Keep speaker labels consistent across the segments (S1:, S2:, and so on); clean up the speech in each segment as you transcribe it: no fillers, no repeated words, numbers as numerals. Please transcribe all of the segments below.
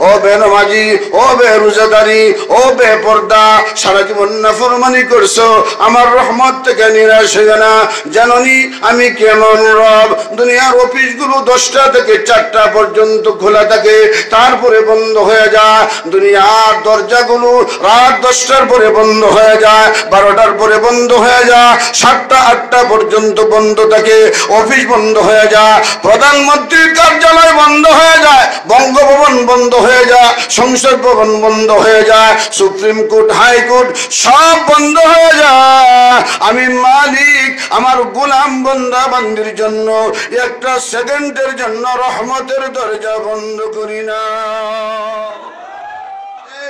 S1: ও বেনমাজি, ও বেরোজাদারি, ও বেপর্দা, সারা জীবন নাফরমানি করছো, আমার রহমত থেকে নিরাশ হইও না। জানোনি আমি কেমন রব? দুনিয়ার অফিসগুলো 10টা থেকে 4টা পর্যন্ত খোলা থাকে, তারপরে বন্ধ হয়ে যায়। দুনিয়ার দরজাগুলো রাত 10টার পরে বন্ধ হয়ে যায়, 12টার পরে বন্ধ হয়ে যায়, 7টা 8টা পর্যন্ত বন্ধ থাকে, অফিস বন্ধ হয়ে যায়, প্রধানমন্ত্রীর কার্যালয় বন্ধ হয়ে যায়, বঙ্গভবন বন্ধ হয়ে যায়, সংসদ ভবন বন্ধ হয়ে যায়, সুপ্রিম কোর্ট, হাইকোর্ট সব বন্ধ হয়ে যায়। আমি মালিক আমার গোলাম বান্দা বান্দির জন্য একটা সেকেন্ডের জন্য রহমতের দরজা বন্ধ করি না।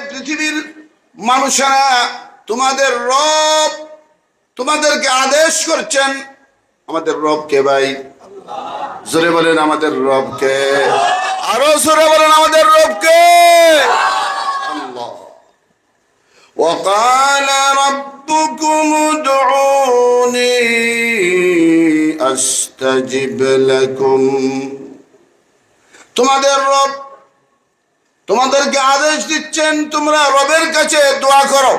S1: পৃথিবীর মানুষেরা তোমাদের রব তোমাদেরকে আদেশ করছেন। আমাদের রব কে ভাই? জোরে বলেন আমাদের রব কে, আরো জোরে বলেন আমাদের রব কে। আল্লাহ। وقال ربكم ادعوني استجب لكم। তোমাদের রব তোমাদেরকে আদেশ দিচ্ছেন তোমরা রবের কাছে দোয়া করো।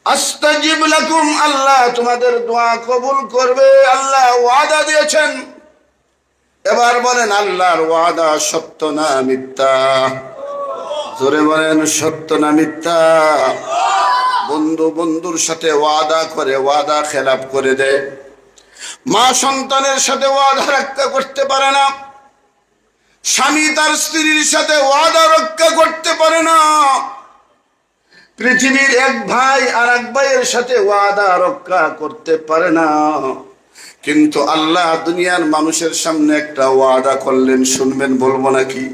S1: আস্তাজিব লাকুম, আল্লাহ তোমাদের দোয়া কবুল করবে, আল্লাহ ওয়াদা দিয়েছেন। এবার বলেন আল্লাহর ওয়াদা সত্য না মিথ্যা? জোরে বলেন সত্য না মিথ্যা? বন্ধু বন্ধুর সাথে ওয়াদা করে ওয়াদা খেলাপ করে দেয়, মা সন্তানের সাথে ওয়াদা রক্ষা করতে পারে না, স্বামী তার স্ত্রীর সাথে ওয়াদা রক্ষা করতে পারে না, পৃথিবীর এক ভাই আর এক ভাইয়ের সাথে ওয়াদা রক্ষা করতে পারে না। কিন্তু আল্লাহ দুনিয়ার মানুষের সামনে একটা ওয়াদা করলেন, শুনবেন বলবো নাকি?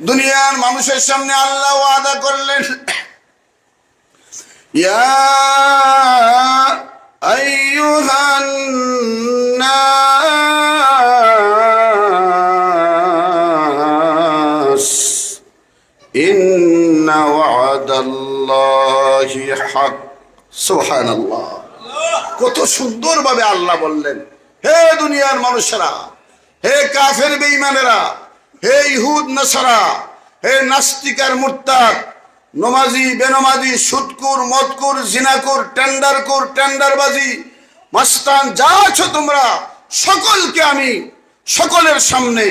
S1: দুনিয়ার মানুষের সামনে আল্লাহ ওয়াদা করলেন, ইয়া আইয়ুহান নাস ইন্না ওয়াদাল্লাহি হক। সুবহানাল্লাহ। কত সুন্দর ভাবে আল্লাহ বললেন, হে দুনিয়ার মানুষেরা, হে কাফের বেঈমানেরা, হে ইহুদ নাসারা, হে নাস্তিক আর মুরতাদ, নমাজি বেনমাজি, সুদকুর মদকুর, জিনাকুর, টেন্ডারকুর, টেন্ডারবাজি, মাস্তান, যা আছো তোমরা সকলকে আমি সকলের সামনে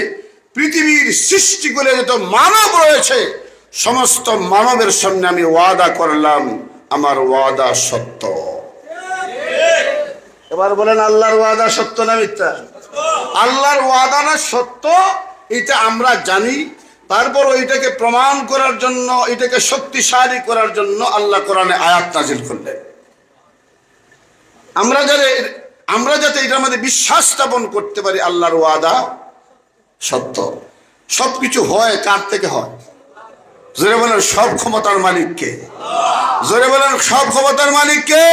S1: পৃথিবীর সৃষ্টি করে যত মানব রয়েছে সমস্ত মানবের সামনে আমি ওয়াদা করলাম, আমার ওয়াদা সত্য। এবার বলেন আল্লাহর ওয়াদা সত্য না মিথ্যা? আল্লাহর ওয়াদা না সত্য এটা আমরা জানি, তারপর এটাকে প্রমাণ করার জন্য, এটাকে শক্তিশালী করার জন্য আল্লাহ কোরআনে আয়াত নাজিল করলেন। আমরা যাতে এটার মধ্যে বিশ্বাস স্থাপন করতে পারি আল্লাহর ওয়াদা সত্য। সবকিছু হয় কার থেকে হয়? জোরে বলেন সব ক্ষমতার মালিক কে? জোরে বলেন সব ক্ষমতার মালিক কে?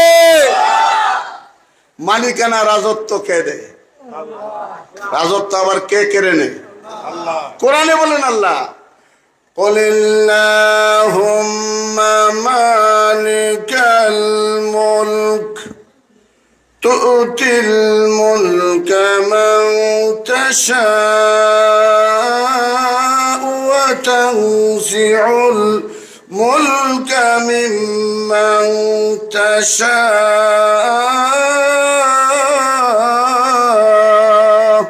S1: মালিকানা রাজত্ব কে দেয়? রাজত্ব আবার কে কেড়ে নেয়? কোরআনে বলেন আল্লাহ, কুলিল্লাহুম্মা মালিকাল মুলক তুতিল মুলকা মান তাশাউ ওয়া তানজিউল মুলকা মিম্মান তাশাউ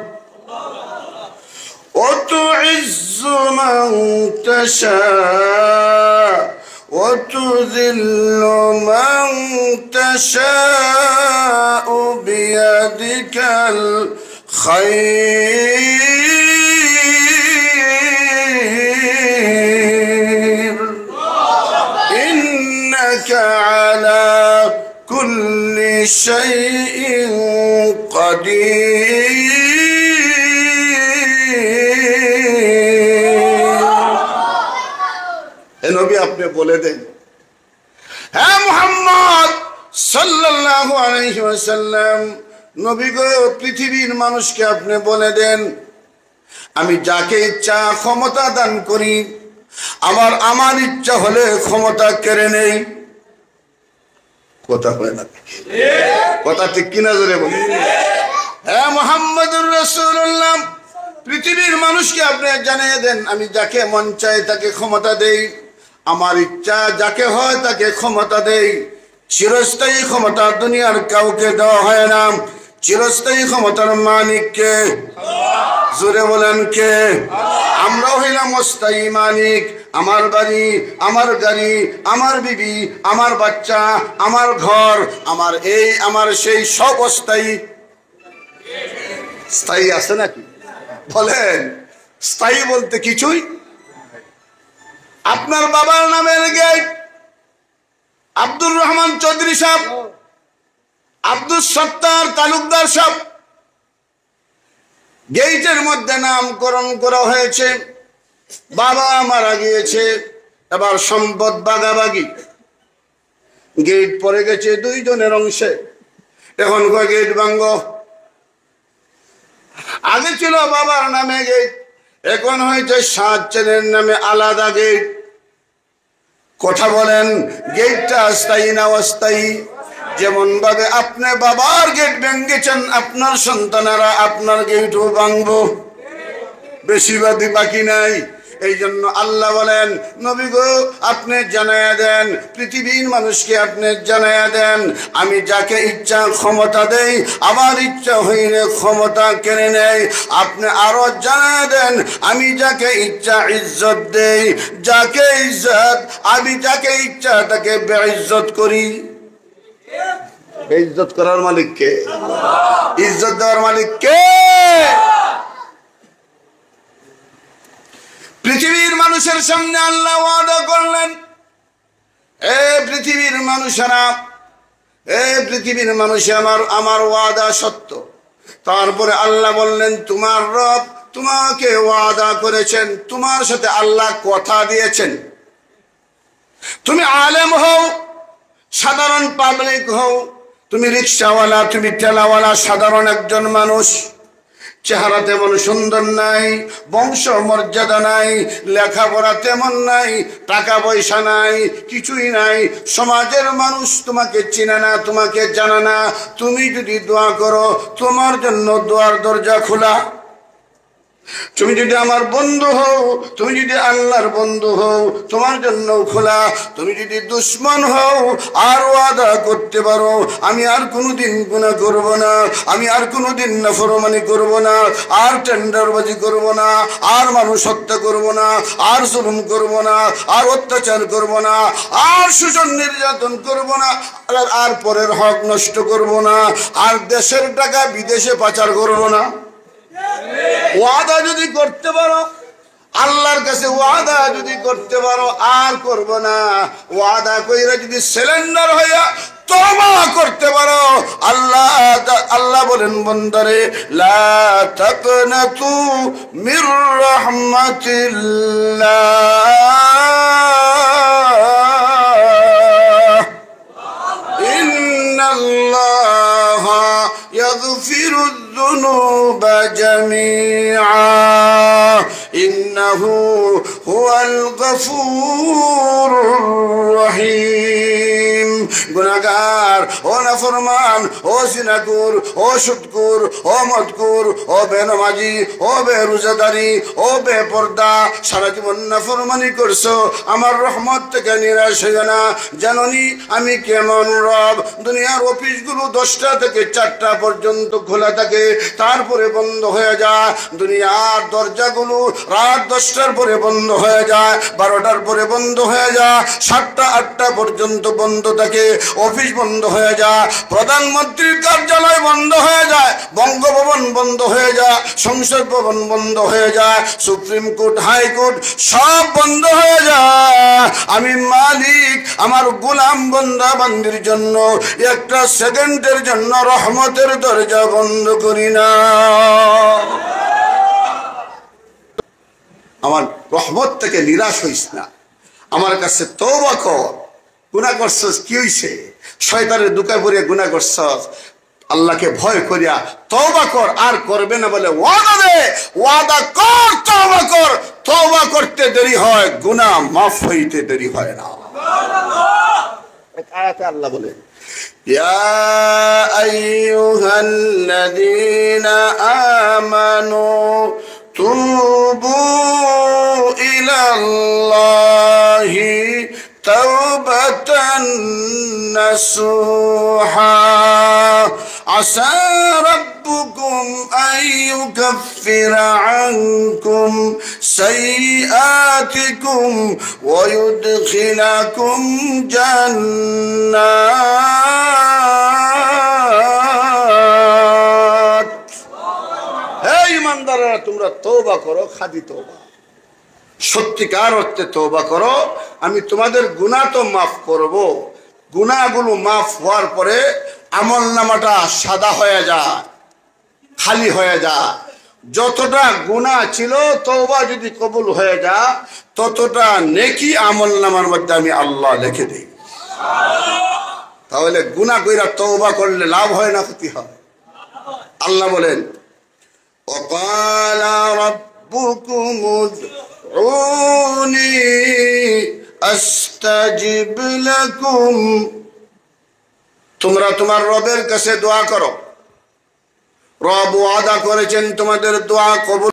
S1: ওয়া তুইজ্জু মান তাশাউ ওয়া তুযিল্লু মান তাশাউ বিয়াদিকাল খায়র ইন্নাকা আলা কুল্লি শাইইন কাদির। নবী আপনি বলে দেন, হ্যাঁ মুহাম্মদ সাল্লাল্লাহু আলাইহি ওয়াসাল্লাম, নবী গো পৃথিবীর মানুষকে আপনি বলে দেন, আমি যাকে ইচ্ছা ক্ষমতা দান করি, আমার ইচ্ছা হলে ক্ষমতা কেড়ে নেই। কথা হয় না? কথা ঠিক কিনা জোরে বলি? হ্যাঁ মুহাম্মদুর রাসূলুল্লাহ, পৃথিবীর মানুষকে আপনি জানিয়ে দেন, আমি যাকে মন চাই তাকে ক্ষমতা দেই, আমার ইচ্ছা যাকে হয় তাকে ক্ষমতা দেই। চিরস্থায়ী ক্ষমতা দুনিয়ার কাউকে দেওয়া হয় না। চিরস্থায়ী ক্ষমতার মালিক কে? জোরে বলেন কে? আমরা হইলাম অস্থায়ী মালিক। আমার বাড়ি, আমার গাড়ি, আমার বিবি, আমার বাচ্চা, আমার ঘর, আমার এই আমার সেই সব অস্থায়ী। স্থায়ী আছে নাকি বলেন? স্থায়ী বলতে কিছুই। আপনার বাবার নামের গেট আব্দুর রহমান চৌধুরী সাহেব, আব্দুল সত্তার তালুকদার সাহেব, গেটের মধ্যে নামকরণ করা হয়েছে। বাবা মারা গিয়েছে, এবার সম্পদ ভাগাভাগি। গেট পড়ে গেছে দুইজনের অংশে, এখন গেট ভাঙ্গ। আগে ছিল বাবার নামে গেট, এখন হয়েছে 7 ছেলের নামে আলাদা গেট। কথা বলেন, গেটটা স্থায়ী না অস্থায়ী? যেমন ভাবে আপনি বাবার গেট ভেঙেছেন, আপনার সন্তানেরা আপনার গেটও ভাঙবো, বেশিরভাগই বাকি নাই। এই জন্য আল্লাহ বলেন, নবী গো আপনি জানায়া দেন, পৃথিবীর মানুষকে আপনি জানায়া দেন, আমি যাকে ইচ্ছা ক্ষমতা দেই, আমার ইচ্ছা হইলে ক্ষমতা কেড়ে নেই। আপনি আরো জানায়া দেন, আমি যাকে ইচ্ছা ইজ্জত দেই, যাকে ইজ্জত আমি যাকে ইচ্ছা তাকে বেইজ্জত করি। ইজ্জত করার মালিক কে? ইজ্জত দেওয়ার মালিক কে? পৃথিবীর মানুষের সামনে আল্লাহ ওয়াদা করলেন, এ পৃথিবীর মানুষেরা, এ পৃথিবীর মানুষ, আমার ওয়াদা সত্য। তারপরে আল্লাহ বললেন, তোমার রব তোমাকে ওয়াদা করেছেন, তোমার সাথে আল্লাহ কথা দিয়েছেন। তুমি আলেম হও, সাধারণ পাবলিক হও, তুমি রিক্সাওয়ালা, তুমি ঠেলাওয়ালা, সাধারণ একজন মানুষ, চেহারা তেমন সুন্দর নাই, বংশ মর্যাদা নাই, লেখাপড়া তেমন নাই, টাকা পয়সা নাই, কিছুই নাই, সমাজের মানুষ তোমাকে চিনে না, তোমাকে জানে না। তুমি যদি দোয়া করো, তোমার জন্য দোয়ার দরজা খোলা। তুমি যদি আমার বন্ধু হও, তুমি যদি আল্লাহর বন্ধু হও, তোমার জন্য খোলা। তুমি যদি দুশ্মন হও আর ওয়াদা করতে পারো, আমি আর কোনোদিন গুনাহ করব না, আমি আর কোনোদিন নাফরমানি করব না, আর টেন্ডারবাজি করব না, আর মানুষ হত্যা করব না, আর জুলুম করব না, আর অত্যাচার করব না, আর শোষণ নির্যাতন করব না, আর পরের হক নষ্ট করব না, আর দেশের টাকা বিদেশে পাচার করব না। ওয়াদা যদি করতে পারো, আল্লাহর কাছে ওয়াদা যদি করতে পারো, আর করব না, ওয়াদা কইরা যদি সিলিন্ডার হইয়া তওবা করতে পারো, আল্লাহ বলেন, বন্দারে লা তাকনাতু মির রাহমাতিল্লাহ, ইন্নাল্লাহা ইয়াগফিরু الذنوب جميعا إنه هو الغفور الرحيم। গুনাহগার, ও নাফরমান, ও জিনাকুর, ও সুদকুর, ও মদকুর, ও বেনামাজি, ও বেরোজাদারি, ও বেপর্দা, সারা জীবন নাফরমানি করছো, আমার রহমত থেকে নিরাশ হইও না। জানোনি আমি কেমন রব? দুনিয়ার অফিসগুলো 10টা থেকে 4টা পর্যন্ত খোলা থাকে, তারপরে বন্ধ হয়ে যায়। দুনিয়ার দরজাগুলো রাত 10টার পরে বন্ধ হয়ে যায়, 12টার পরে বন্ধ হয়ে যায়, 7টা 8টা পর্যন্ত বন্ধ থাকে। অফিস বন্ধ হয়ে যায়, প্রধানমন্ত্রীর কার্যালয় বন্ধ হয়ে যায়, বঙ্গভবন বন্ধ হয়ে যায়, সংসদ ভবন বন্ধ হয়ে যায়, সুপ্রিম কোর্ট, হাইকোর্ট সব বন্ধ হয়ে যায়। আমি মালিক আমার গোলাম বান্দা বান্দির জন্য একটা সেকেন্ডের জন্য রহমতের দরজা বন্ধ করি না। আমার রহমত থেকে নিরাশ হইস না, আমার কাছে তওবা কর। গুনাহ করছস, কি হইছে? শয়তানের দুকায় পড়ে গুনাহ করছস, আল্লাহকে ভয় করিয়া তওবা কর, আর করবে না বলে ওয়াদা দে, ওয়াদা কর, তওবা কর। তওবা করতে দেরি হয়, গুনাহ মাফ হইতে দেরি হয় না। এক আয়াতে আল্লাহ বলেন, ইয়া আইয়ুহাল্লাযীনা আমানু توبوا إلى الله توبة نصوحا عسى ربكم أن يكفر عنكم سيئاتكم ويدخلكم جنات হে ইমানদাররা তোমরা তওবা করো খাঁটি তওবা সত্যিকার অর্থে তওবা করো আমি তোমাদের গুনাহ তো মাফ করব গুনাহগুলো মাফ হওয়ার পরে আমলনামাটা সাদা হয়ে যায় খালি হয়ে যায় যতটা গুনাহ ছিল তওবা যদি কবুল হয়ে যায় ততটা নেকি আমলনামার মধ্যে আমি আল্লাহ লিখে দেই তাহলে গুনাহ কইরা তওবা করলে লাভ হয় না ক্ষতি হয় আল্লাহ বলেন وقال ربكم ادعوني أستجب لكم তোমরা তোমার রবের কাছে দোয়া করো রব ওয়াদা করেছেন তোমাদের দোয়া কবুল